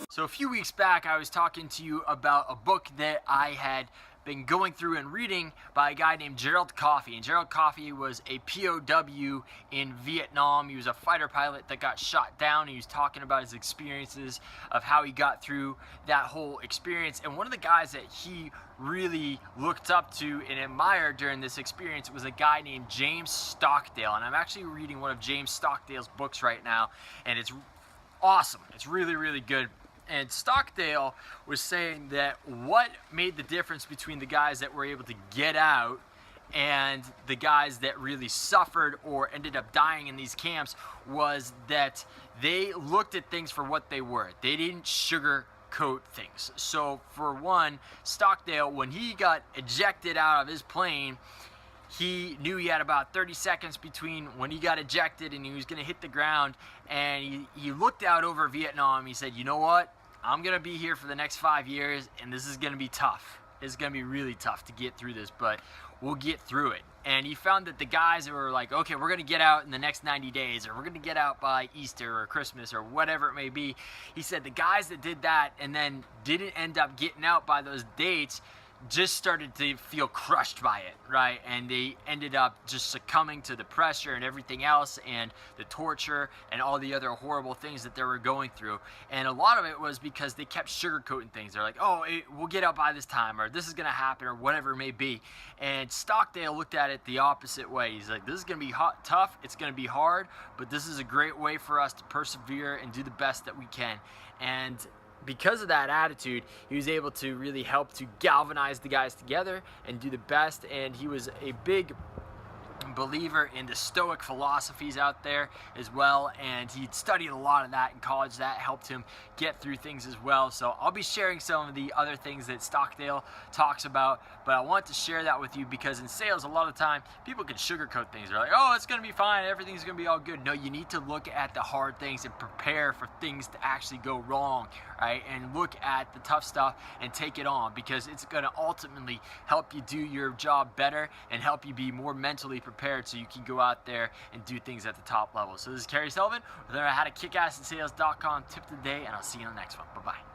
So a few weeks back, I was talking to you about a book that I had been going through and reading by a guy named Gerald Coffey. And Gerald Coffey was a POW in Vietnam. He was a fighter pilot that got shot down. He was talking about his experiences of how he got through that whole experience. And one of the guys that he really looked up to and admired during this experience was a guy named James Stockdale. And I'm actually reading one of James Stockdale's books right now, and it's awesome. It's really, really good. And Stockdale was saying that what made the difference between the guys that were able to get out and the guys that really suffered or ended up dying in these camps was that they looked at things for what they were. They didn't sugarcoat things. So for one, Stockdale, when he got ejected out of his plane, he knew he had about 30 seconds between when he got ejected and he was going to hit the ground, and he looked out over Vietnam. He said, you know what? I'm going to be here for the next 5 years, and this is going to be tough. It's going to be really tough to get through this, but we'll get through it. And he found that the guys that were like, okay, we're going to get out in the next 90 days, or we're going to get out by Easter or Christmas or whatever it may be, he said the guys that did that and then didn't end up getting out by those dates just started to feel crushed by it, right? And they ended up just succumbing to the pressure and everything else and the torture and all the other horrible things that they were going through. And a lot of it was because they kept sugarcoating things. They're like, oh, we'll get out by this time, or this is going to happen, or whatever it may be. And Stockdale looked at it the opposite way. He's like, this is going to be tough, it's going to be hard, but this is a great way for us to persevere and do the best that we can. And because of that attitude, he was able to really help to galvanize the guys together and do the best. And he was a big believer in the Stoic philosophies out there as well, and he'd studied a lot of that in college. That helped him get through things as well. So I'll be sharing some of the other things that Stockdale talks about, but I want to share that with you because in sales, a lot of the time, people can sugarcoat things. They're like, oh, it's going to be fine, everything's going to be all good. No, you need to look at the hard things and prepare for things to actually go wrong, right? And look at the tough stuff and take it on, because it's going to ultimately help you do your job better and help you be more mentally prepared so you can go out there and do things at the top level. So this is Kerry Sullivan with our howtokickassinsales.com tip of the day, and I'll see you in the next one. Bye-bye.